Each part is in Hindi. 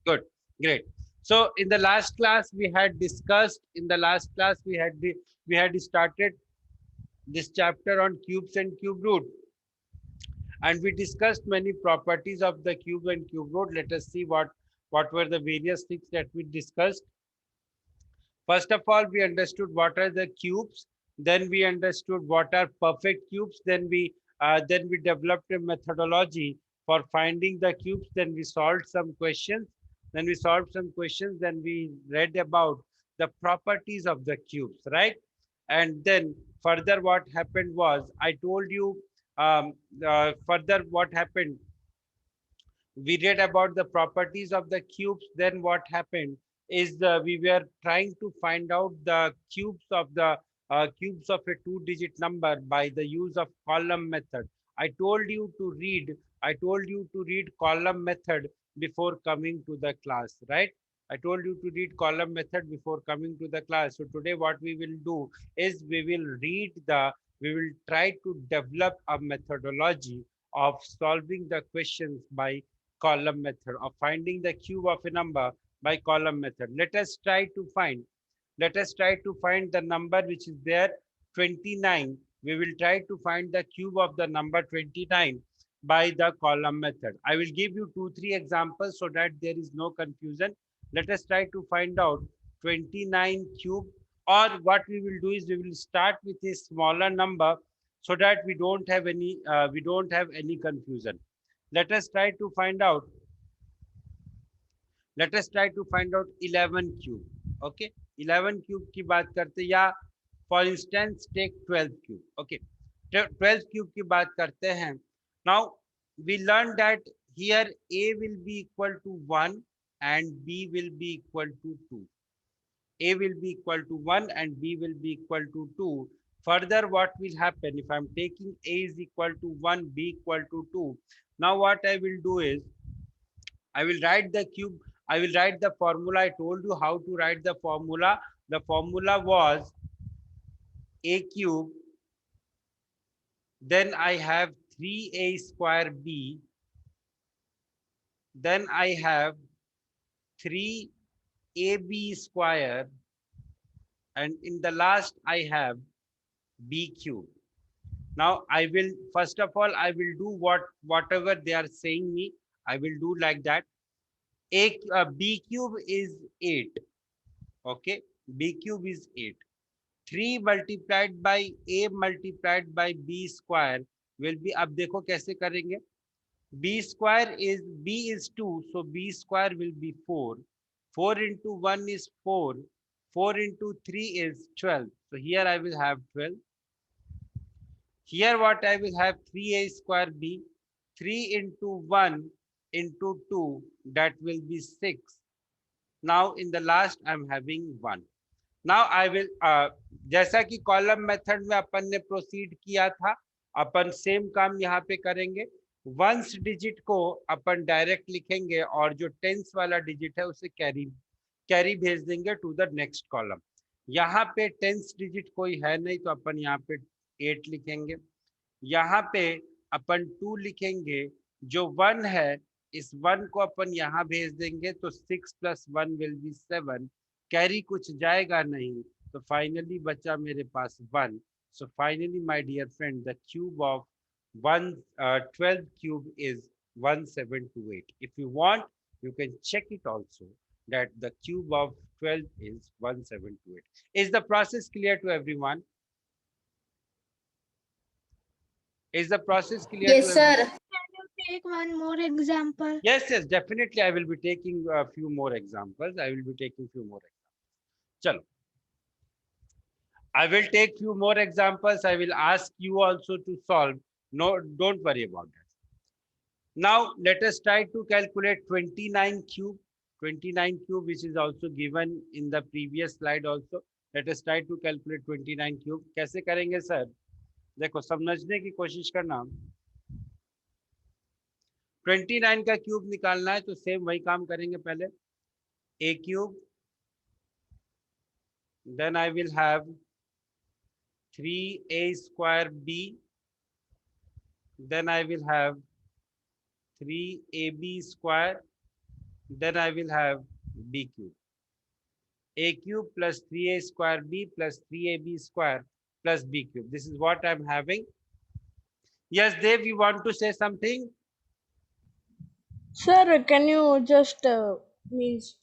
Good, great. So in the last class we had discussed. In the last class we had started this chapter on cubes and cube root, and we discussed many properties of the cube and cube root. Let us see what were the various things that we discussed. First of all, we understood what are the cubes. Then we understood what are perfect cubes. Then we developed a methodology for finding the cubes. Then we solved some questions. Then we read about the properties of the cubes, right? And then further, what happened was I told you. Further, what happened, we read about the properties of the cubes. Then what happened is we were trying to find out the cubes of a two-digit number by the use of column method. I told you to read column method before coming to the class, right? I told you to read column method before coming to the class. So today what we will do is we will try to develop a methodology of solving the questions by column method, of finding the cube of a number by column method. Let us try to find the number which is there, 29. We will try to find the cube of the number 29 by the column method. I will give you 2 3 examples so that there is no confusion. Let us try to find out 29 cube, or what we will do is we will start with a smaller number so that we don't have any confusion. let us try to find out let us try to find out 11 cube. Okay, 11 cube की बात करते हैं, या for instance take 12 cube. Okay, 12 cube की बात करते हैं. Now we learned that here a will be equal to 1 and b will be equal to 2. A will be equal to 1 and b will be equal to 2. Further, what will happen if I'm taking a is equal to 1, b equal to 2? Now what I will do is I will write the cube. I will write the formula. I told you how to write the formula. The formula was a cube, then I have 3a square b, then I have 3ab square, and in the last I have b cube. Now I will, first of all, I will do whatever they are saying me. I will do like that. B cube is 8. Okay, b cube is 8. 3 multiplied by a multiplied by b square will be, अब देखो कैसे करेंगे. B is 2, so b square will be 4. 4 into 1 is 4. 4 into 3 is 12. So here I will have 12. Here what I will have, 3a square b. 3 into 1 into 2, that will be 6. Now in the last I'm having 1. Now I will, जैसा कि कॉलम मेथड में अपन ने प्रोसीड किया था, अपन सेम काम यहाँ पे करेंगे. वंस डिजिट को अपन डायरेक्ट लिखेंगे और जो टेंस वाला डिजिट है उसे कैरी कैरी भेज देंगे टू द नेक्स्ट कॉलम. यहाँ पे टेंस डिजिट कोई है नहीं तो अपन यहाँ पे 8 लिखेंगे. यहाँ पे अपन 2 लिखेंगे. जो 1 है, इस 1 को अपन यहाँ भेज देंगे तो 6 + 1 विल बी 7. कैरी कुछ जाएगा नहीं, तो फाइनली बचा मेरे पास 1. So finally my dear friend, the cube of 12 cube is 1728. If you want you can check it also that the cube of 12 is 1728. Is the process clear to everyone? Is the process clear to Yes, everyone? sir. Can you take one more example? Yes, yes, definitely. I will be taking a few more examples. Chalo. I will take few more examples. I will ask you also to solve. No, don't worry about that. Now, let us try to calculate 29 cube. 29 cube, which is also given in the previous slide also. Let us try to calculate 29 cube. कैसे करेंगे सर? देखो, समझने की कोशिश करना. 29 का क्यूब निकालना है तो सेम वही काम करेंगे. पहले a cube, then I will have 3a square b, then I will have 3ab square, then I will have b cube. A cube plus 3a square b plus 3ab square plus b cube. This is what I'm having. Yes, Dev, you want to say something? Sir, can you just means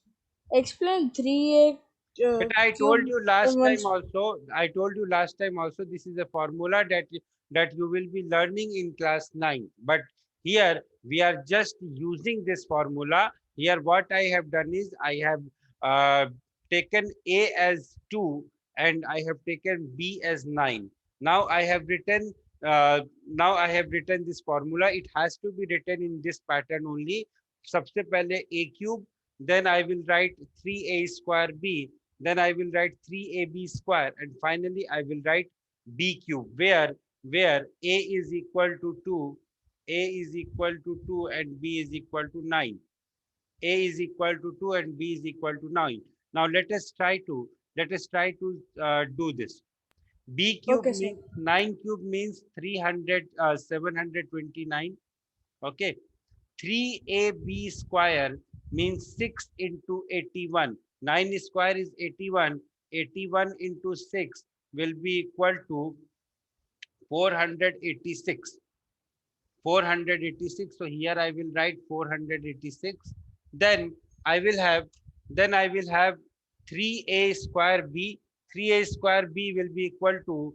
explain 3a But I told cube you last time once? also, this is a formula that you will be learning in class 9. But here we are just using this formula. Here what I have done is I have taken A as 2 and I have taken B as 9. Now I have written this formula. It has to be written in this pattern only. सबसे पहले A cube, then I will write 3a square B, then I will write 3ab square, and finally I will write b cube, where a is equal to 2, a is equal to 2 and b is equal to 9. A is equal to 2 and b is equal to 9. Now let us try to do this. B cube Okay, sir. means 9 cube means 729. Okay. 3ab square means 6 into 81. 9 square is 81. 81 into 6 will be equal to 486. 486. So here I will write 486. Then I will have 3a square b. 3a square b will be equal to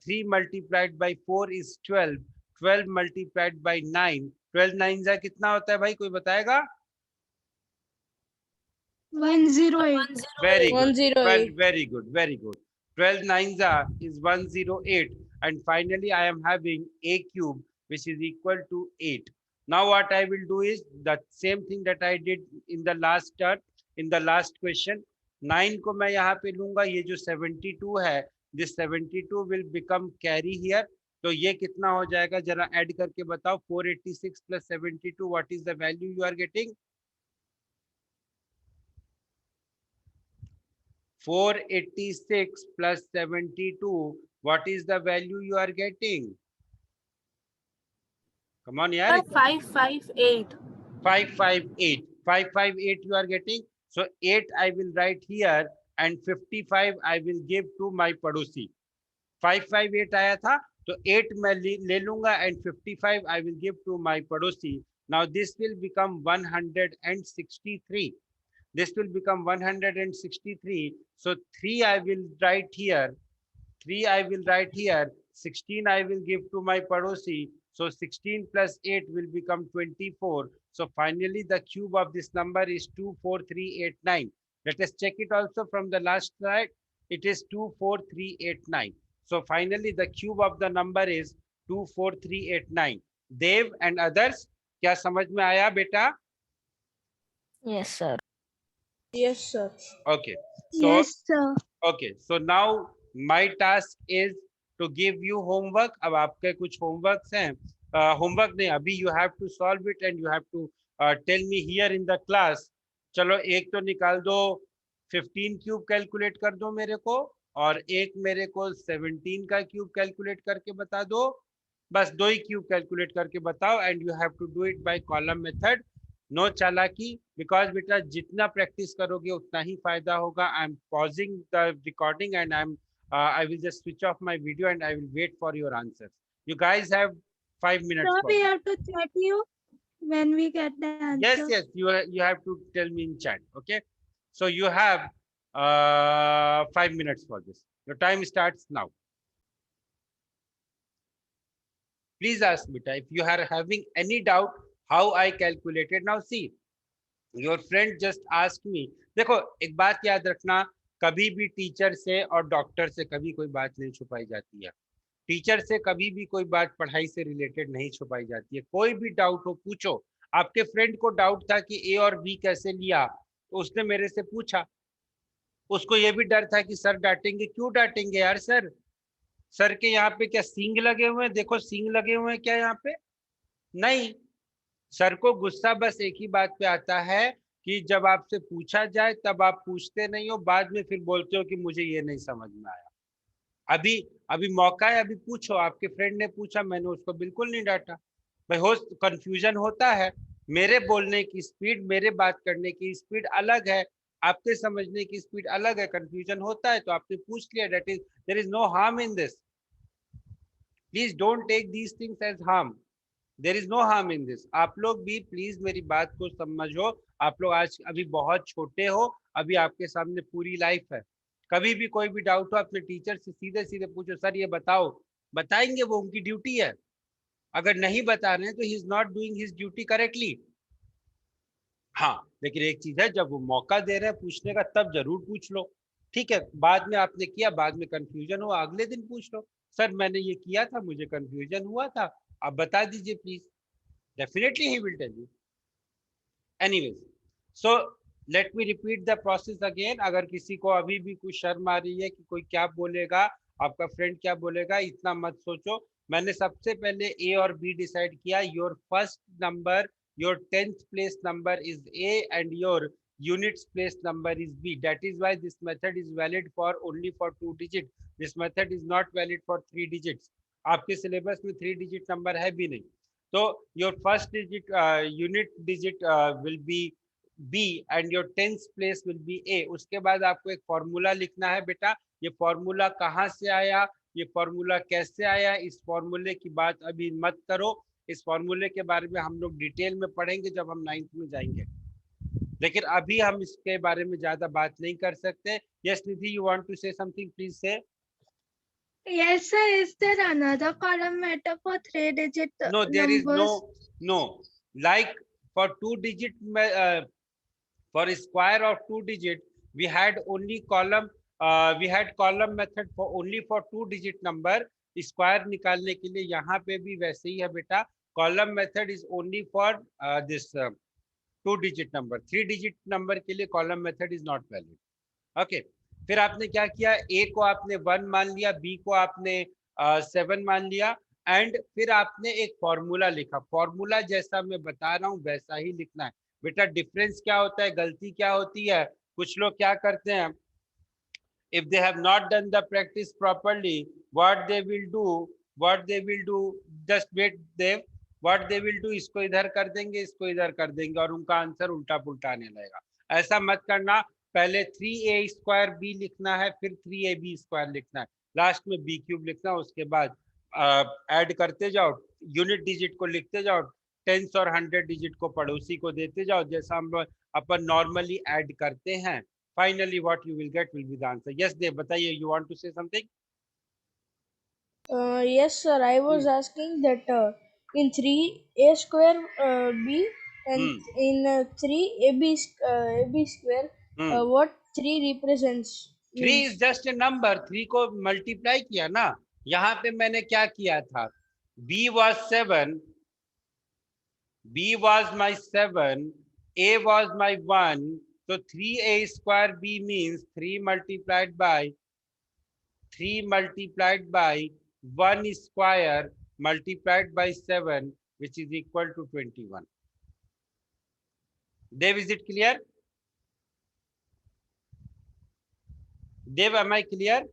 3 multiplied by 4 is 12. 12 multiplied by 9. 12 9 जा कितना होता है भाई, कोई बताएगा? 108. Very good. 108. Very good. Very good. 12 9 is 108. And finally, I am having a cube, which is equal to 8. Now, what I will do is the same thing that I did in the last turn, in the last question. 9 को मैं यहाँ पे लूंगा, ये जो 72 है, this 72 will become carry here. तो ये कितना हो जाएगा, जरा ऐड करके बताओ. 486 plus 72, what is the value you are getting? 486 plus 72, what is the value you are getting? Come on, yaar. 558. 558. 558 you are getting. So 8 I will write here and 55 I will give to my padosi. 558 आया था, तो 8 मैं ले लूंगा and 55 I will give to my padosi. Now this will become 163. This will become 163. So 3 I will write here. 3 I will write here. 16 I will give to my padosi. So 16 plus 8 will become 24. So finally the cube of this number is 24389. Let us check it also from the last slide. It is 24389. So finally the cube of the number is 24389. Dev and others, क्या समझ में आया बेटा? Yes, sir. Yes, sir. Okay. So, Yes, sir. okay. So now my task is to give you homework. अब आपके कुछ homeworks हैं. Homework नहीं, अभी you have to solve it and you have to tell me here in the class. चलो एक तो निकाल दो, 15 क्यूब कैलकुलेट कर दो मेरे को, और एक मेरे को 17 का क्यूब कैलकुलेट करके बता दो. बस 2 ही क्यूब कैलकुलेट करके बताओ and you have to do it by column method. No चालाकी, बिकॉज बेटा जितना प्रैक्टिस करोगे उतना ही फायदा होगा. I am pausing the recording and I will just switch off my video and I will wait for your answers. You guys have 5 minutes. So we have to chat you when we get the answer. Yes, you have to tell me in chat. Okay, so you have 5 minutes for this. Your time starts now. Please ask beta if you are having any doubt how I calculated. Now see, your friend just asked me. देखो एक बात याद रखना, कभी भी टीचर से और डॉक्टर से कभी कोई बात नहीं छुपाई जाती है. टीचर से कभी भी कोई बात पढ़ाई से रिलेटेड नहीं छुपाई जाती है. कोई भी डाउट हो पूछो. आपके फ्रेंड को डाउट था कि ए और बी कैसे लिया, तो उसने मेरे से पूछा. उसको ये भी डर था कि सर डांटेंगे. क्यों डांटेंगे यार? सर के यहाँ पे क्या सींग लगे हुए हैं? देखो सींग लगे हुए हैं क्या यहाँ पे? नहीं. सर को गुस्सा बस एक ही बात पे आता है कि जब आपसे पूछा जाए तब आप पूछते नहीं हो, बाद में फिर बोलते हो कि मुझे ये नहीं समझ में आया. अभी मौका है, अभी पूछो. आपके फ्रेंड ने पूछा, मैंने उसको बिल्कुल नहीं डांटा. भाई हो कंफ्यूजन होता है, मेरे बोलने की स्पीड, मेरे बात करने की स्पीड अलग है, आपके समझने की स्पीड अलग है, कंफ्यूजन होता है तो आपने पूछ लिया, that is there is no harm in this, please don't take these things as harm, there is no harm in this. आप लोग भी प्लीज मेरी बात को समझो, आप लोग आज अभी बहुत छोटे हो, अभी आपके सामने पूरी लाइफ है, कभी भी कोई भी डाउट हो अपने टीचर से सीधे सीधे पूछो, सर ये बताओ, बताएंगे, वो उनकी ड्यूटी है, अगर नहीं बता रहे हैं तो he is not doing his duty correctly. हाँ, लेकिन एक चीज है, जब वो मौका दे रहे हैं पूछने का तब जरूर पूछ लो, ठीक है, बाद में आपने किया, बाद में कंफ्यूजन हुआ, अगले दिन पूछ लो, सर मैंने ये किया था, मुझे कंफ्यूजन हुआ था, आप बता दीजिए please, definitely he will tell you. Anyways, so let me repeat the process again. अगर किसी को अभी भी कुछ शर्म आ रही है कि कोई क्या बोलेगा, आपका फ्रेंड क्या बोलेगा, इतना मत सोचो। मैंने सबसे पहले ए और बी डिसाइड किया, your first number, your 10th place number is A and your units place number is B. That is why this method is valid for only for 2 digits. This method is not valid for 3 digits. आपके सिलेबस में 3 digit number है भी नहीं, तो your first digit unit digit will be B and your 10th place will be A. उसके बाद आपको एक फॉर्मूला लिखना है बेटा, ये फॉर्मूला कहाँ से आया, ये फॉर्मूला कैसे आया, इस फॉर्मूले की बात अभी मत करो, इस फॉर्मूले के बारे में हम लोग डिटेल में पढ़ेंगे जब हम 9th में जाएंगे, लेकिन अभी हम इसके बारे में ज्यादा बात नहीं कर सकते। Yes Nidhi, you want to say something, please say. Yes, sir. Is there another column matter for 3-digit No, there is numbers? no like for 2 digit for a square of 2 digit we had only column, we had column method for only for 2 digit number। Square निकालने के लिए यहाँ पे भी वैसे ही है बेटा, column method is only for this 2 digit number, 3 digit number के लिए column method is not valid. Okay, फिर आपने क्या किया, ए को आपने 1 मान लिया, बी को आपने 7 मान लिया, एंड फिर आपने एक फॉर्मूला लिखा, फॉर्मूला जैसा मैं बता रहा हूँ वैसा ही लिखना है बेटा। डिफरेंस क्या होता है, गलती क्या होती है, कुछ लोग क्या करते हैं, if they have not done the practice properly, what they will do, just wait, they what they will do, इसको इधर कर देंगे, इसको इधर कर देंगे और उनका आंसर उल्टा पुल्टा आने लगेगा। ऐसा मत करना, पहले 3a² b लिखना है, फिर 3ab² लिखना है, लास्ट में b क्यूब लिखना है, उसके बाद ऐड करते जाओ, यूनिट डिजिट को लिखते जाओ, टेंस और 100 डिजिट को पड़ोसी को देते जाओ, जैसा हम अपन नॉर्मली ऐड करते हैं। Finally, what you will get will be the answer. Yes, Dev, बताइए, you want to say something? Yes, sir. I was asking that in 3a square b and in 3ab ab square, what 3 represents? 3 is just a number, 3 को मल्टीप्लाई किया ना, यहाँ पे मैंने क्या किया था, b was 7, b was my 7, a was my 1, so 3a² b means 3 multiplied by 1 square multiplied by 7, which is equal to 21. Dev, is it clear? Dev, am I clear?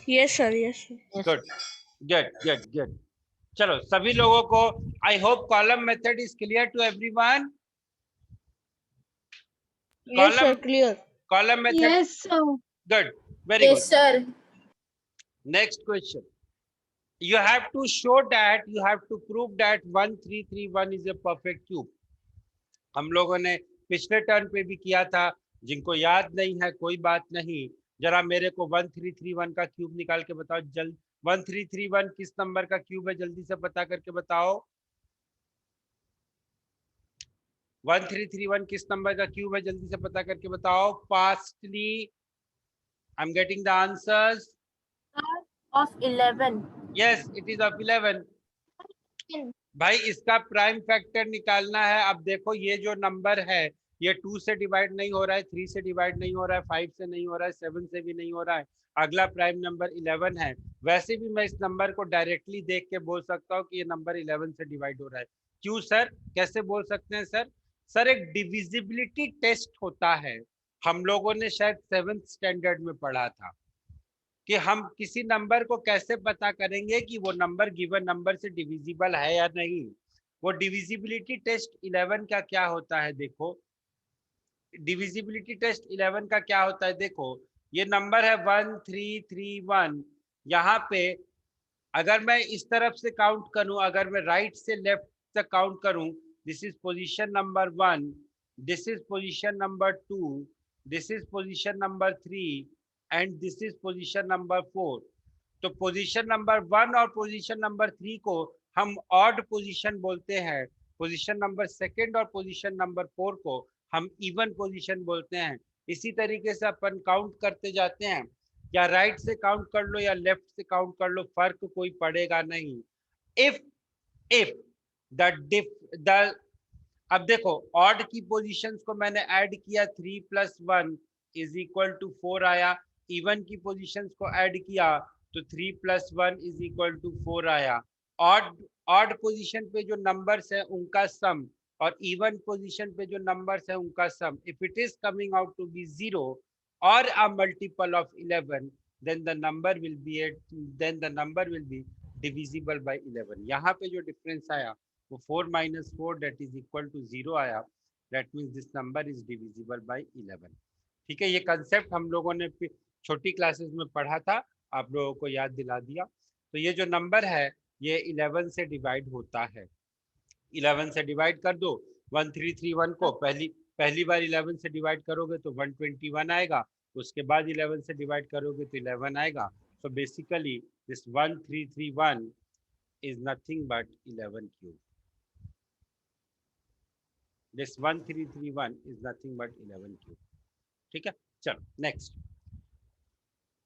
Yes, sir. Yes, sir. Good, good, good, good. चलो सभी लोगों को, I hope column method is clear to everyone. Yes, sir. Clear. Column method. Yes, sir. Good, very Yes, good. sir. Next question. You have to show that, you have to prove that 1331 is a perfect cube. हम लोगों ने पिछले टर्न पे भी किया था, जिनको याद नहीं है कोई बात नहीं, जरा मेरे को 1331 का क्यूब निकाल के बताओ जल्द। 1331 किस नंबर का क्यूब है, जल्दी से पता करके बताओ। 1331 किस नंबर का क्यूब है, जल्दी से पता करके बताओ fastly. I am getting the answers. Of 11. Yes, it is of 11। भाई इसका प्राइम फैक्टर निकालना है। अब देखो ये जो नंबर है ये 2 से डिवाइड नहीं हो रहा है, 3 से डिवाइड नहीं हो रहा है, 5 से नहीं हो रहा है, 7 से भी नहीं हो रहा है, अगला प्राइम नंबर 11 है। वैसे भी मैं इस नंबर को डायरेक्टली देख के बोल सकता हूँ कि ये नंबर 11 से डिवाइड हो रहा है। क्यों सर, कैसे बोल सकते हैं सर? सर एक डिविजिबिलिटी टेस्ट होता है, हम लोगों ने शायद 7th स्टैंडर्ड में पढ़ा था कि हम किसी नंबर को कैसे पता करेंगे कि वो नंबर गिवन नंबर से डिविजिबल है या नहीं। वो डिविजिबिलिटी टेस्ट 11 का क्या होता है देखो, डिविजिबिलिटी टेस्ट 11 का क्या होता है देखो, ये नंबर है 1331। यहाँ पे अगर मैं इस तरफ से काउंट करूं, अगर मैं राइट से लेफ्ट तक काउंट करूं, this is position number 1, this is position number 2, this is position number 3 and this is position number 4। तो पोजीशन नंबर 1 और पोजीशन नंबर 3 को हम ऑड पोजीशन बोलते हैं, पोजीशन नंबर 2 और पोजीशन नंबर 4 को हम इवन पोजीशन बोलते हैं। इसी तरीके से अपन काउंट करते जाते हैं, या राइट से काउंट कर लो या लेफ्ट से काउंट कर लो, फर्क कोई पड़ेगा नहीं। इफ द अब देखो ऑड की पोजीशंस को मैंने ऐड किया, 3 + 1 = 4 आया। इवन की पोजीशंस को ऐड किया तो 3 + 1 = 4 आया। ऑड पोजीशन पे जो नंबर्स है उनका सम और इवन पोजीशन पे जो नंबर्स है उनका sum, if it is coming out to be 0 or a multiple of 11, then the number will be divisible by 11। यहाँ पे जो डिफरेंस आया वो 4 - 4 = 0 आया, that means this number is divisible by 11। ठीक है, ये कंसेप्ट हम लोगों ने छोटी क्लासेस में पढ़ा था, आप लोगों को याद दिला दिया। तो ये जो नंबर है ये 11 से डिवाइड होता है, 11 से डिवाइड कर दो। 1331 को पहली बार 11 से डिवाइड करोगे तो 121 आएगा, उसके बाद 11 से डिवाइड करोगे तो 11 आएगा। So basically this 1331 is nothing but 11 cube. This 1331 is nothing but 11 cube. ठीक है, चलो next.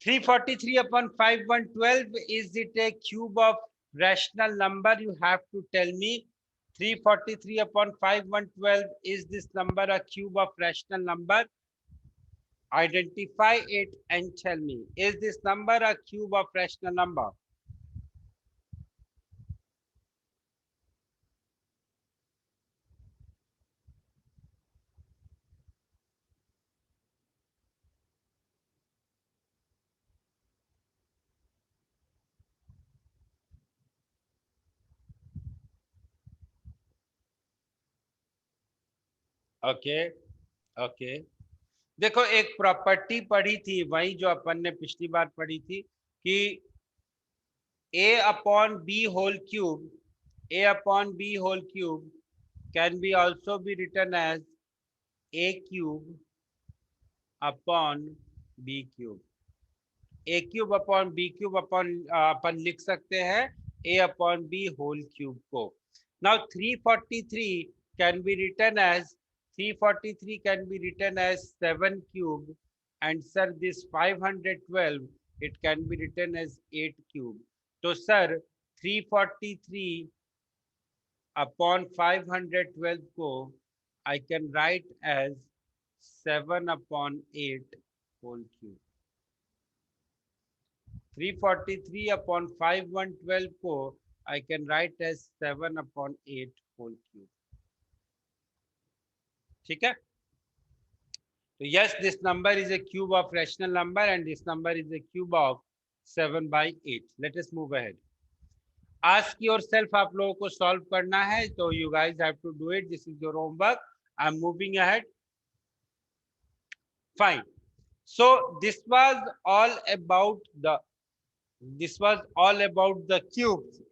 343/512 is it a cube of rational number? You have to tell me 343/512, is this number a cube of rational number? Identify it and tell me, is this number a cube of rational number? Okay okay, देखो एक प्रॉपर्टी पढ़ी थी वही जो अपन ने पिछली बार पढ़ी थी कि a/b whole cube can be also be written as a cube upon b cube। a cube upon b cube upon अपन लिख सकते हैं a/b whole cube को। now 343 can be written as 7 cube, and sir this 512 it can be written as 8 cube। तो sir 343 upon 512 को I can write as 7/8 whole cube। 343 upon 512 को I can write as 7/8 whole cube। ठीक है, तो yes, this number is a cube of rational number and this number is a cube of 7/8। let us move ahead। ask yourself, आप लोगों को solve करना है, तो you guys have to do it, this is your homework। I'm moving ahead। fine, so this was all about the cubes।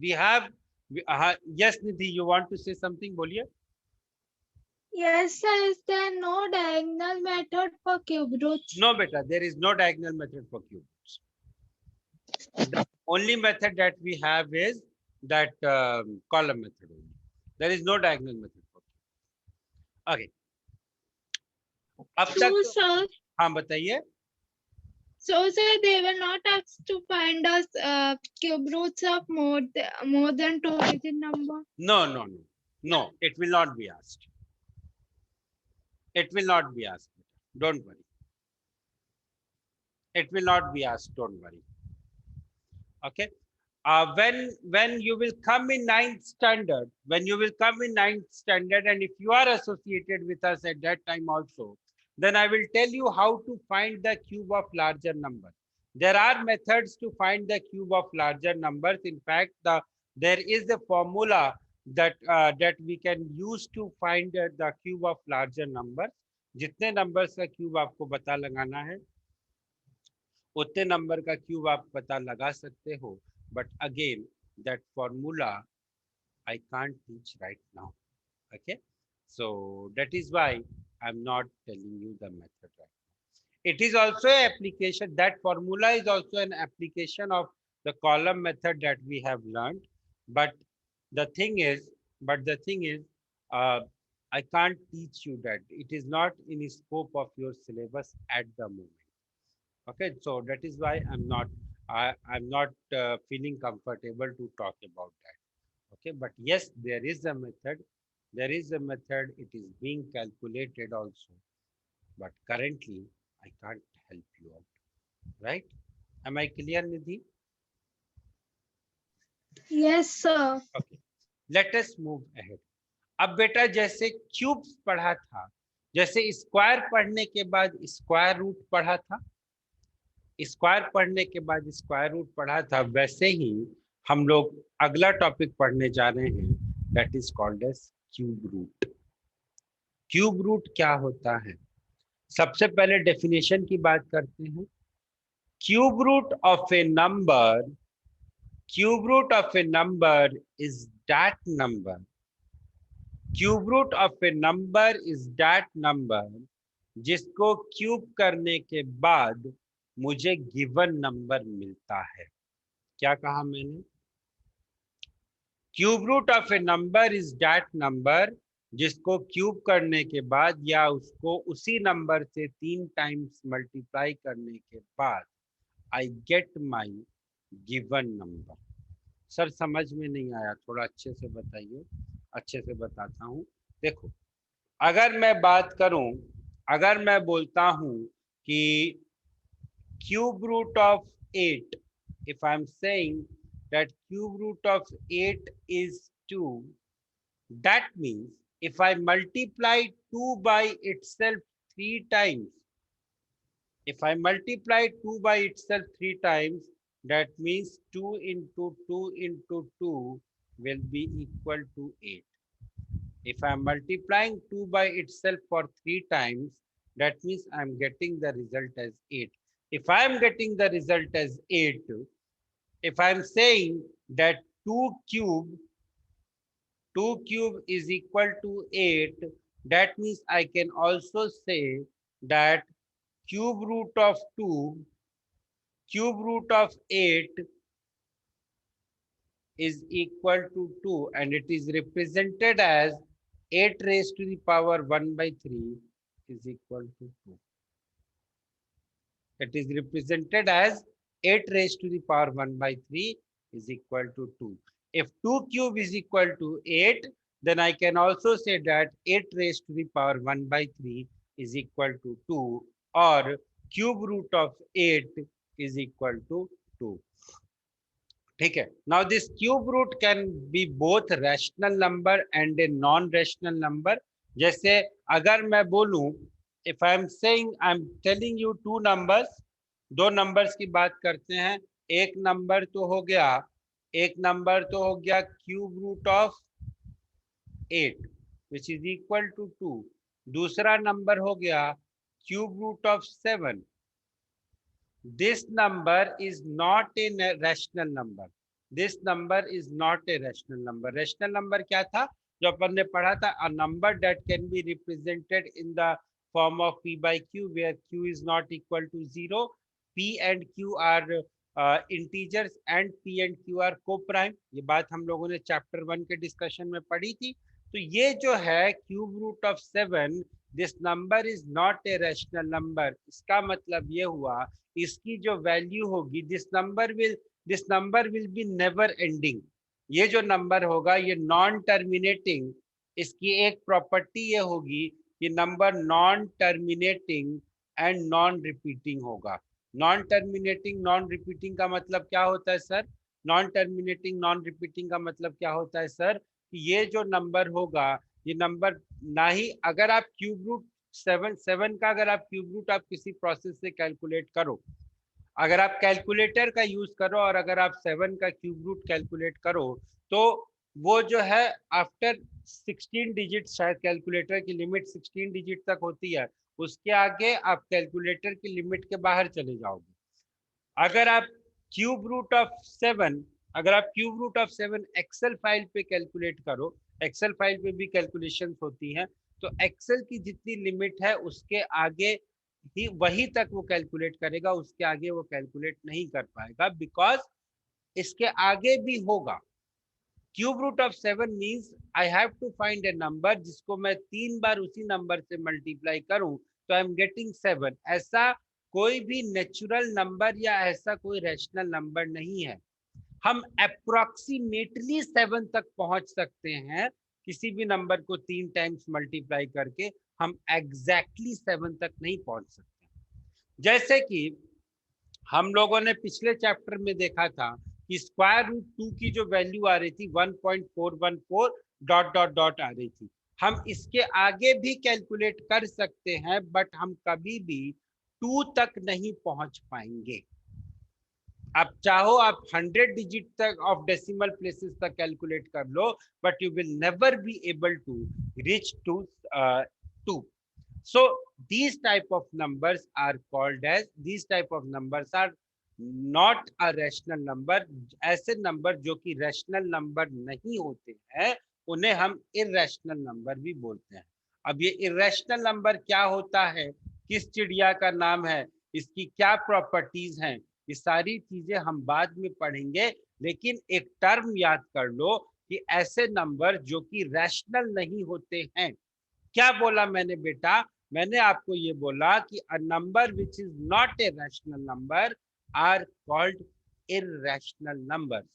we have yes Nidhi, you want to say something, बोलिए। Yes, sir. Is there no diagonal method for cube roots? No beta, there is no diagonal method for cube roots। The only method that we have is that column method only। there is no diagonal method for cube। okay, अब So, तक sir, हाँ बताइए। so sir, they were not asked to find us cube roots of more than 2-digit number. No, it will not be asked, it will not be asked, don't worry, it will not be asked, don't worry। okay, when you will come in 9th standard, and if you are associated with us at that time also, then I will tell you how to find the cube of larger number। there are methods to find the cube of larger numbers। in fact there is a formula that we can use to find the cube of larger numbers. जितने numbers का cube आपको पता लगाना है उतने number का cube आप पता लगा सकते हो. But again, that formula I can't teach right now. Okay, so that is why I'm not telling you the method right now. It is also an application. That formula is also an application of the column method that we have learned. But the thing is, I can't teach you that. It is not in the scope of your syllabus at the moment. Okay, so that is why I'm not feeling comfortable to talk about that. Okay, but yes, there is a method. There is a method. It is being calculated also. But currently, I can't help you out. Right? Am I clear, Nidhi? Yes, sir. Okay. Let us move ahead. अब बेटा जैसे क्यूब्स पढ़ा था, जैसे स्क्वायर पढ़ने के बाद स्क्वायर रूट पढ़ा था, स्क्वायर पढ़ने के बाद स्क्वायर रूट पढ़ा था, वैसे ही हम लोग अगला टॉपिक पढ़ने जा रहे हैं, that is called as cube root. Cube root क्या होता है? सबसे पहले डेफिनेशन की बात करते हैं. Cube root of a number, cube root of a number is that number, cube root of a number is that number जिसको क्यूब करने के बाद मुझे गिवन नंबर मिलता है. क्या कहा मैंने? Cube root of a number is that number जिसको क्यूब करने के बाद या उसको उसी नंबर से 3 टाइम्स मल्टीप्लाई करने के बाद I get my given number. Sir समझ में नहीं आया, थोड़ा अच्छे से बताइए. अच्छे से बताता हूं. देखो, अगर मैं बात करूं, अगर मैं बोलता हूं कि cube root of 8, if I'm saying that cube root of 8 is 2, that means if I multiply 2 by itself 3 times, if I multiply 2 by itself 3 times, that means 2 into 2 into 2 will be equal to 8. If I'm multiplying 2 by itself for 3 times, that means I'm getting the result as 8. If I'm getting the result as 8, if I'm saying that 2 cube is equal to 8, that means I can also say that cube root of 8 is equal to 2, and it is represented as 8 raised to the power 1 by 3 is equal to 2. It is represented as 8 raised to the power 1 by 3 is equal to 2. If 2 cube is equal to 8, then I can also say that 8 raised to the power 1 by 3 is equal to 2, or cube root of 8 is equal to 2. ठीक है. Now this cube root can be both rational number and a non-rational number. जैसे अगर मैं बोलूं, if I am saying, I am telling you two numbers, दो numbers की बात करते हैं. एक number तो हो गया cube root of 8 which is equal to 2. दूसरा number हो गया cube root of 7. This number is not a rational number. This number is not a rational number. Rational number क्या था जो अपन ने पढ़ा था? A number that can be represented in the form of p by q, where q is not equal to 0. p and q are integers and p and q are co-prime. ये बात हम लोगों ने chapter 1 के discussion में पढ़ी थी. तो ये जो है cube root of 7, this number is not a rational number. इसका मतलब ये हुआ इसकी जो वैल्यू होगी, this number will be never ending. ये जो नंबर होगा ये नॉन टर्मिनेटिंग. इसकी एक प्रॉपर्टी ये होगी कि number non terminating and non repeating होगा. नॉन टर्मिनेटिंग नॉन रिपीटिंग का मतलब क्या होता है sir? Non terminating non repeating का मतलब क्या होता है सर? कि ये जो नंबर होगा, ये नंबर ना ही अगर आप क्यूब रूट 7 का अगर आप क्यूब रूट आप किसी प्रोसेस से कैलकुलेट करो, अगर आप कैलकुलेटर का यूज करो और अगर आप 7 का क्यूब रूट कैलकुलेट करो, तो वो जो है आफ्टर 16 डिजिट, शायद कैलकुलेटर की लिमिट 16 डिजिट तक होती है, उसके आगे आप कैलकुलेटर की लिमिट के बाहर चले जाओगे। अगर आप क्यूब रूट ऑफ 7, अगर आप cube root of 7 excel file पे कैलकुलेट करो, एक्सेल फाइल पे भी कैलकुलेशंस होती हैं, तो एक्सेल की जितनी लिमिट है उसके आगे ही वही तक वो कैलकुलेट करेगा, उसके आगे वो कैलकुलेट नहीं कर पाएगा, बिकॉज इसके आगे भी होगा। Cube root of 7 means I have to find a number जिसको मैं 3 बार उसी नंबर से मल्टीप्लाई करूं तो आई एम गेटिंग 7। ऐसा कोई भी नेचुरल नंबर या ऐसा कोई रैशनल नंबर नहीं है। हम अप्रोक्सीमेटली 7 तक पहुंच सकते हैं, किसी भी नंबर को 3 टाइम्स मल्टीप्लाई करके हम एग्जैक्टली 7 तक नहीं पहुंच सकते। जैसे कि हम लोगों ने पिछले चैप्टर में देखा था कि स्क्वायर रूट 2 की जो वैल्यू आ रही थी 1.414 डॉट डॉट डॉट आ रही थी। हम इसके आगे भी कैलकुलेट कर सकते हैं, बट हम कभी भी 2 तक नहीं पहुंच पाएंगे। आप चाहो आप 100 डिजिट तक ऑफ डेसिमल प्लेसेस तक कैलकुलेट कर लो, but you will never be able to reach to 2. So these type of numbers are called as, these type of numbers are not a rational number. ऐसे नंबर जो कि रैशनल नंबर नहीं होते हैं उन्हें हम इरेशनल नंबर भी बोलते हैं। अब ये इरेशनल नंबर क्या होता है, किस चिड़िया का नाम है, इसकी क्या प्रॉपर्टीज हैं, ये सारी चीजें हम बाद में पढ़ेंगे। लेकिन एक टर्म याद कर लो कि ऐसे नंबर जो कि रैशनल नहीं होते हैं। क्या बोला मैंने बेटा? मैंने आपको ये बोला कि a number which is not a rational number are called irrational numbers.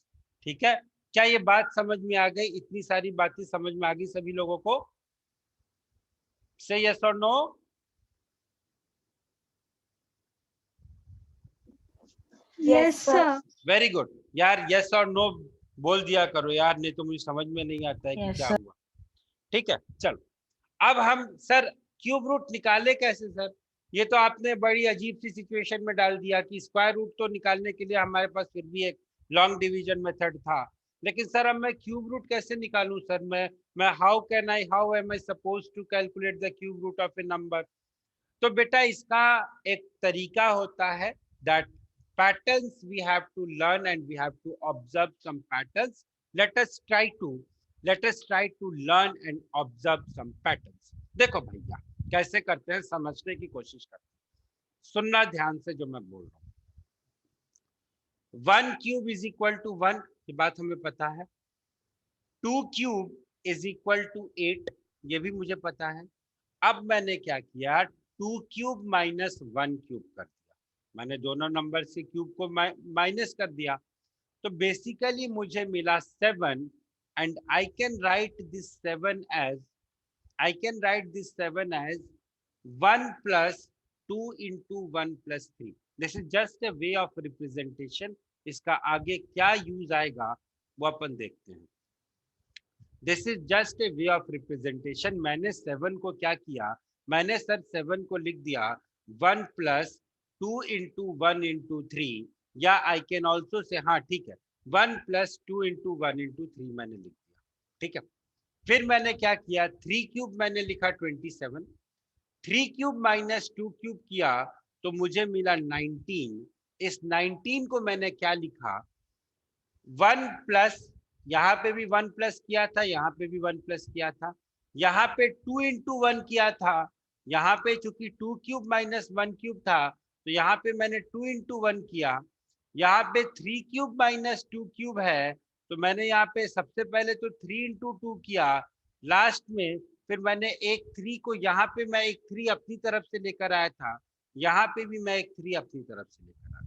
ठीक है, क्या ये बात समझ में आ गई? इतनी सारी बातें समझ में आ गई सभी लोगों को? से यस और no? Yes, sir. Very good यार, यस और नो बोल दिया करो यार, नहीं तो मुझे समझ में नहीं आता है कि Yes, क्या sir. हुआ। ठीक है, चलो अब हम सर क्यूब रूट निकाले कैसे सर? ये तो आपने बड़ी अजीब सी सिचुएशन में डाल दिया कि स्क्वायर रूट तो निकालने के लिए हमारे पास फिर भी एक लॉन्ग डिवीजन मेथड था, लेकिन सर अब मैं क्यूब रूट कैसे निकालूं सर? मैं how am I suppose to calculate the cube root of a number? तो बेटा इसका एक तरीका होता है, that patterns we have to learn and we have to observe some patterns. let us try to learn and observe some patterns. देखो भैया कैसे करते हैं समझने की कोशिश करते हैं, सुनना ध्यान से जो मैं बोल रहा हूँ। 1 क्यूब इज इक्वल टू 1, ये बात हमें पता है। 2 क्यूब इज इक्वल टू 8, ये भी मुझे पता है। अब मैंने क्या किया, 2 क्यूब माइनस 1 क्यूब कर दिया। मैंने दोनों नंबर से क्यूब को माइनस कर दिया, तो बेसिकली मुझे मिला 7 and I can write this 7 as 1 plus 2 into 1 plus 3। This is just a way of representation. इसका आगे क्या यूज आएगा वो अपन देखते हैं। This is just a way of representation. मैंने 7 को क्या किया, मैंने सर 7 को लिख दिया 1 प्लस 2 इंटू 1 इंटू 3, या आई कैन ऑल्सो से, हाँ ठीक है, 1 प्लस 2 इंटू 1 इंटू 3 मैंने लिख दिया। ठीक है, फिर मैंने क्या किया, 3 क्यूब मैंने लिखा 27, 3 क्यूब माइनस 2 क्यूब किया तो मुझे मिला 19। इस 19 को मैंने क्या लिखा, 1 प्लस, यहाँ पे भी 1 प्लस किया था, यहाँ पे भी 1 प्लस किया था, यहाँ पे 2 इंटू 1 किया था, यहाँ पे चूंकि 2 क्यूब माइनस 1 क्यूब था तो यहाँ पे मैंने 2 इंटू 1 किया। यहाँ पे 3 क्यूब माइनस 2 क्यूब है तो मैंने यहाँ पे सबसे पहले तो 3 इंटू 2 किया, लास्ट में फिर मैंने एक 3 को, यहाँ पे मैं एक 3 अपनी तरफ से लेकर आया था, यहाँ पे भी मैं एक 3 अपनी तरफ से लेकर आया।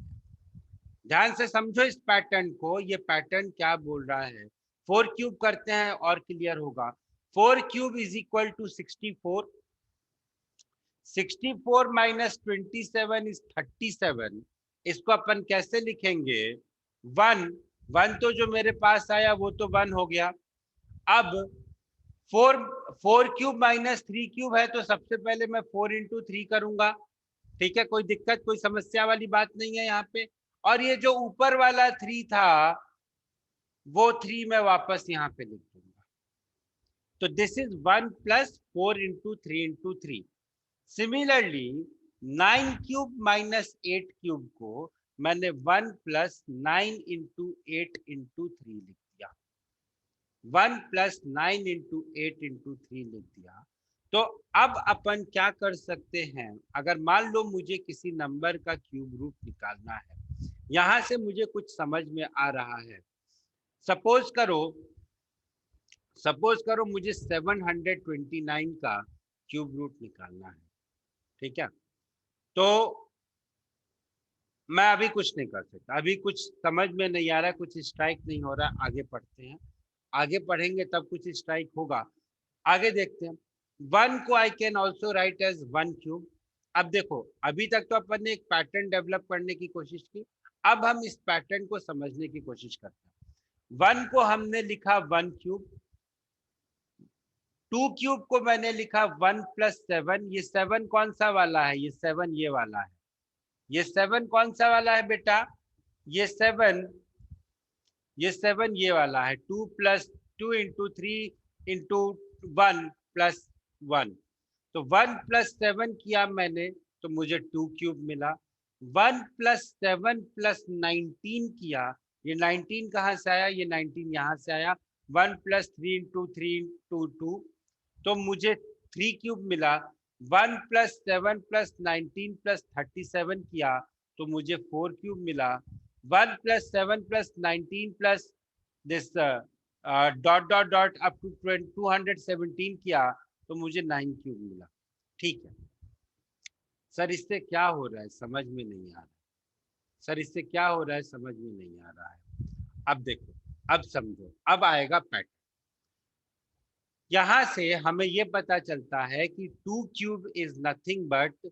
ध्यान से समझो इस पैटर्न को, ये पैटर्न क्या बोल रहा है। 4 क्यूब करते हैं और क्लियर होगा। 4 cube is equal to 64, 64 minus 27 is 37। इसको अपन कैसे लिखेंगे, 1 तो जो मेरे पास आया वो तो 1 हो गया। अब 4 क्यूब माइनस 3 क्यूब है तो सबसे पहले मैं 4 इंटू 3 करूंगा। ठीक है, कोई दिक्कत कोई समस्या वाली बात नहीं है यहाँ पे। और ये जो ऊपर वाला 3 था वो 3 मैं वापस यहाँ पे लिख दूंगा। तो this is 1 plus 4 into 3 into 3। Similarly 9 cube minus 8 cube को मैंने 1 प्लस 9 इंटू 8 इंटू 3 लिख दिया। 1 प्लस 9 इंटू 8 इंटू 3 लिख दिया। तो अब अपन क्या कर सकते हैं, अगर मान लो मुझे किसी नंबर का क्यूब रूट निकालना है, यहां से मुझे कुछ समझ में आ रहा है। सपोज करो मुझे 729 का क्यूब रूट निकालना है, ठीक है। तो मैं अभी कुछ नहीं कर सकता, अभी कुछ समझ में नहीं आ रहा, कुछ स्ट्राइक नहीं हो रहा। आगे पढ़ते हैं, आगे पढ़ेंगे तब कुछ स्ट्राइक होगा। आगे देखते हैं। 1 को I can also write as 1 cube. अब देखो, अभी तक तो अपन ने एक पैटर्न डेवलप करने की कोशिश की, अब हम इस पैटर्न को समझने की कोशिश करते हैं। 1 को हमने लिखा 1 क्यूब, 2 क्यूब को मैंने लिखा 1 प्लस 7। ये 7 कौन सा वाला है? ये 7 ये वाला है। ये 7 कौन सा वाला है बेटा? ये 7 ये वाला है। 2 प्लस 2 इंटू 3 इंटू 1 प्लस 1। तो 1 प्लस 7 किया मैंने तो मुझे 2 क्यूब मिला। 1 प्लस 7 प्लस 19 किया, ये 19 कहाँ से आया? ये 19 यहाँ से आया। 1 प्लस 3 इंटू 3 इंटू 2, तो मुझे 3 क्यूब मिला। 1 प्लस 7 प्लस 19 प्लस 37 किया तो मुझे 4 क्यूब मिला। 1 plus 7 plus 19 plus this dot dot dot up to 217 किया तो मुझे 9 क्यूब मिला। ठीक है सर, इससे क्या हो रहा है समझ में नहीं आ रहा। सर इससे क्या हो रहा है समझ में नहीं आ रहा है। अब देखो, अब समझो, अब आएगा पैटर्न। यहां से हमें ये पता चलता है कि 2 cube is nothing but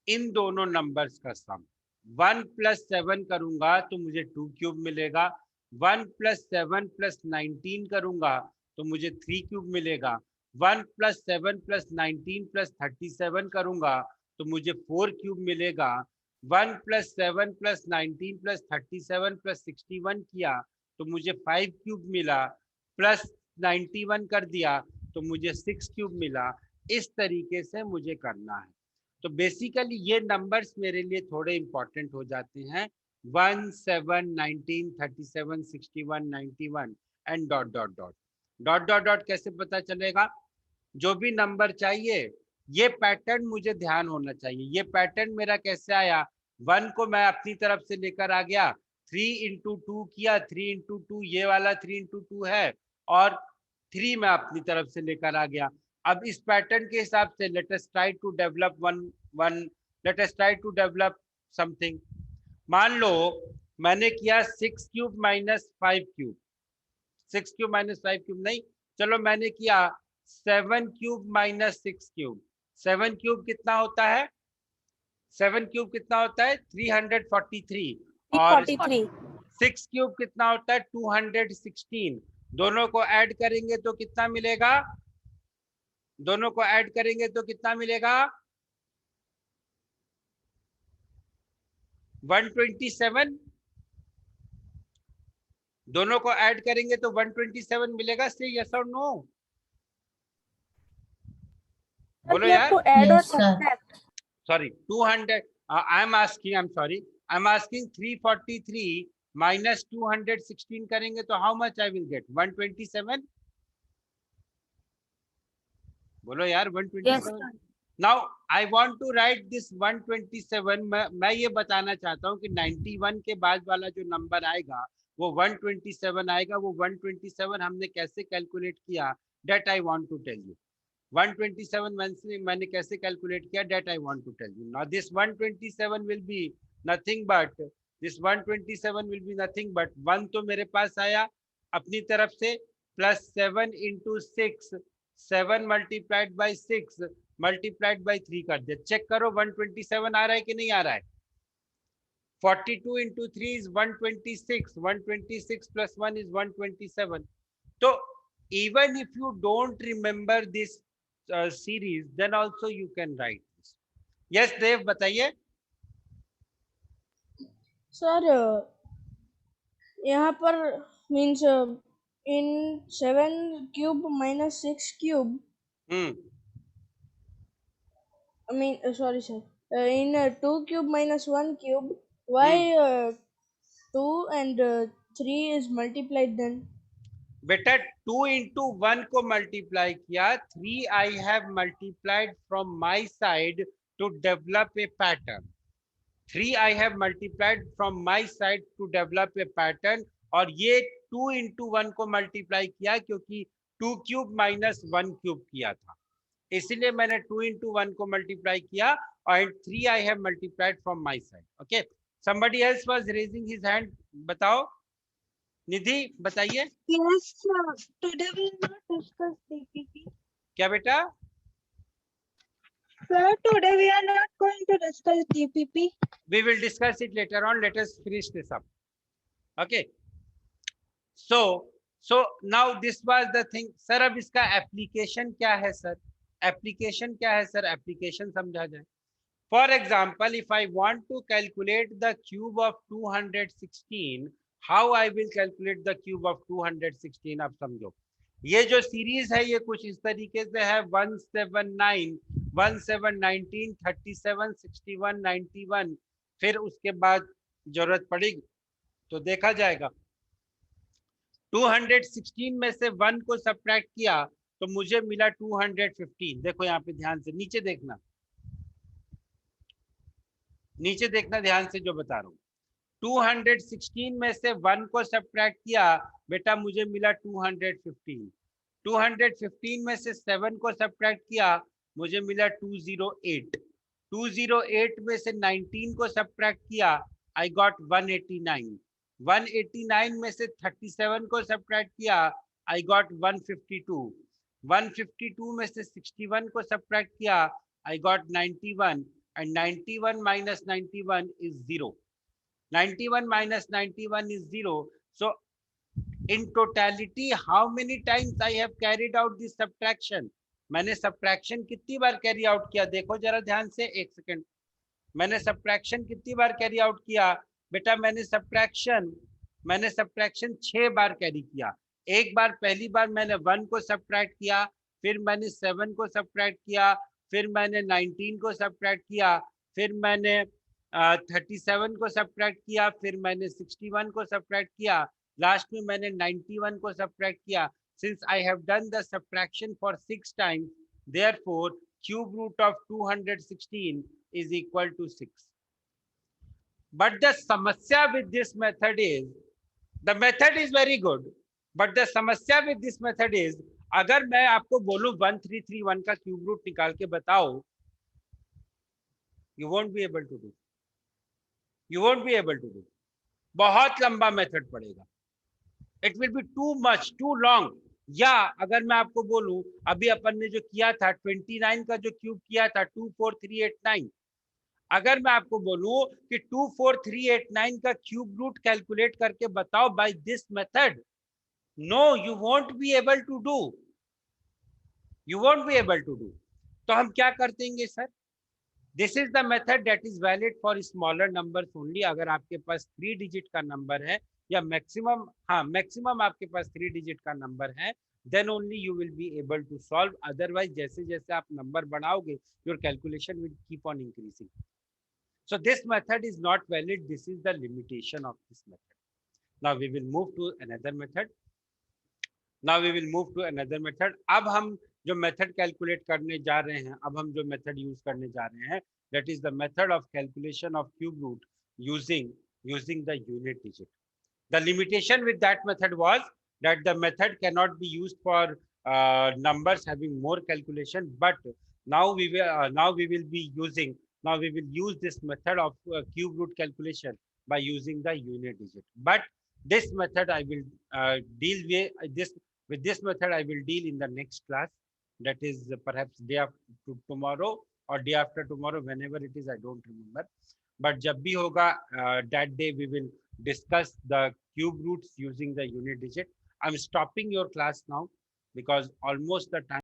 in दोनों नंबर्स का सम। 1 प्लस 7 करूंगा तो मुझे 2 क्यूब मिलेगा। 1 प्लस 7 प्लस 19 करूंगा तो मुझे 3 क्यूब मिलेगा। 1 प्लस 7 प्लस 19 प्लस 37 करूंगा तो मुझे 4 क्यूब मिलेगा। 1 प्लस 7 प्लस 19 प्लस 37 प्लस 61 किया तो मुझे 5 क्यूब मिला, प्लस 91 कर दिया तो मुझे 6 क्यूब मिला। इस तरीके से मुझे करना है। तो बेसिकली ये नंबर्स मेरे लिए थोड़े इंपॉर्टेंट हो जाते हैं। 1 7 19 37 61 91 and dot dot dot dot dot dot. कैसे पता चलेगा? जो भी नंबर चाहिए, ये पैटर्न मुझे ध्यान होना चाहिए। ये पैटर्न मेरा कैसे आया? 1 को मैं अपनी तरफ से लेकर आ गया, 3 इंटू 2 किया, 3 इंटू 2 ये वाला 3 इंटू 2 है, और 3 मैं अपनी तरफ से लेकर आ गया। अब इस पैटर्न के हिसाब से let us try to develop let us try to develop something. मान लो मैंने किया 6 cube minus 5 cube, 6 cube minus 5 cube नहीं, चलो मैंने किया 7 क्यूब माइनस 6 क्यूब। 7 क्यूब कितना होता है? 7 क्यूब कितना होता है? 343। और 43. 6 क्यूब कितना होता है? 216। दोनों को ऐड करेंगे तो कितना मिलेगा? दोनों को ऐड करेंगे तो कितना मिलेगा? 127। दोनों को ऐड करेंगे तो 127 मिलेगा। से यस और नो? बोलो We have यार। to add or Yes, sir. subtract. Sorry, 200. I'm sorry, I'm asking 343 minus 216 करेंगे तो how much I will get? 127. बोलो यार, 127। Yes, sir. Now I want to write this 127. मैं ये बताना चाहता हूँ कि 91 के बाद वाला जो नंबर आएगा वो 127 आएगा। वो 127 हमने कैसे कैलकुलेट किया, that I want to tell you. 127 मैंने कैसे कैलकुलेट किया, that I want to tell you. Now this 127 will be nothing but, this 127 will be nothing but 1 तो मेरे पास आया अपनी तरफ से, plus 7 into 6, 7 multiplied by 6 multiplied by 3 कर दिया। चेक करो 127 आ रहा है कि नहीं आ रहा है? 42 into 3 is 126. 126 plus 1 is 127. So even if you don't remember this series, then also you can write this. Yes, Dev, बताइए। सर यहाँ पर means in 7 cube minus 6 cube. I mean, sorry, sir. In 2 cube minus 1 cube, why 2 and 3 is multiplied then? बेटा 2 into 1 को मल्टीप्लाई किया, 3 I have multiplied from my side to develop a pattern. 3 I have multiplied from my side to develop a pattern, और ये 2 into 1 को मल्टीप्लाई किया क्योंकि 2 क्यूब माइनस 1 क्यूब किया था, इसलिए मैंने 2 into 1 को मल्टीप्लाई किया और 3 I have multiplied from my side. Okay, somebody else was raising his hand. बताओ निधि, बताइए. Yes, sir. Today we will not discuss DPP. क्या बेटा? Sir, today we are not going to discuss DPP. We will discuss it later on. Let us finish this up. Okay. So now this was the thing. Sir, अब इसका application क्या है sir? Application क्या है sir? Application समझा जाए. For example, if I want to calculate the cube of 216, how I will calculate the cube of 216? आप समझो, ये जो सीरीज है ये कुछ इस तरीके से है 179, 1719, 37, 61, 91, फिर उसके बाद जरूरत पड़ेगी तो देखा जाएगा. 216 में से 1 को सब्ट्रैक्ट किया तो मुझे मिला 215. देखो यहाँ पे ध्यान से नीचे देखना, नीचे देखना ध्यान से जो बता रहा हूँ. 216 में से 1 को सब्ट्रैक्ट किया बेटा, मुझे मिला 215. 215 में से 7 को सब्ट्रैक्ट किया मुझे मिला 208. 208 में से 19 को सब्ट्रैक्ट किया आई गॉट 189. 189 में से 37 को सब्ट्रैक्ट किया आई गॉट 152. 152 में से 61 को सब्ट्रैक्ट किया I got 91, and 91 minus 91 is 0. 91 minus 91 is 0. So in totality, how many times I have carried out this subtraction? मैंने subtraction कितनी बार carry out किया? देखो जरा ध्यान से, एक सेकंड. मैंने subtraction कितनी बार carry out किया बेटा? मैंने subtraction 6 बार carry किया. एक बार, पहली बार मैंने 1 को subtract किया, फिर मैंने 7 को subtract किया, फिर मैंने 19 को सब्ट्रैक्ट किया, फिर मैंने 37 को सब्ट्रैक्ट किया, फिर मैंने 61 को सब्ट्रैक्ट किया, लास्ट में मैंने 91 को सब्ट्रैक्ट किया. Since I have done the subtraction for 6 times, therefore cube root of 216 is equal to 6. But the समस्या with this method is, the method is very good, but the समस्या विद दिस मेथड इज, अगर मैं आपको बोलूं 1331 का क्यूब रूट निकाल के बताओ, you won't be able to do. You won't be able to do. बहुत लंबा मेथड पड़ेगा. It will be too much, too long. या अगर मैं आपको बोलूं, अभी अपन ने जो किया था 29 का जो क्यूब किया था 24389, अगर मैं आपको बोलूं कि 24389 का क्यूब रूट कैलकुलेट करके बताओ by this method, no, you won't be able to do. You won't be able to do. तो हम क्या कर देंगे sir? This is the method that is valid for smaller numbers only. अगर आपके पास 3 डिजिट का नंबर है या मैक्सिमम, हाँ मैक्सिमम आपके पास 3 डिजिट का नंबर है, then only you will be able to solve. Otherwise जैसे जैसे आप number बढ़ाओगे, your calculation will keep on increasing. So this method is not valid. This is the limitation of this method. Now we will move to another method. अब हम जो मेथड कैलकुलेट करने जा रहे हैं, अब हम जो मेथड यूज करने जा रहे हैं, that is the method of calculation of cube root using the unit digit. The limitation with that method was that the method can not be used for numbers having more calculation, but now we will use this method of cube root calculation by using the unit digit. But this method I will deal with this method I will deal in the next class, that is perhaps day after tomorrow or day after tomorrow, whenever it is, I don't remember. But jab bhi hoga, that day we will discuss the cube roots using the unit digit. I'm stopping your class now because almost the time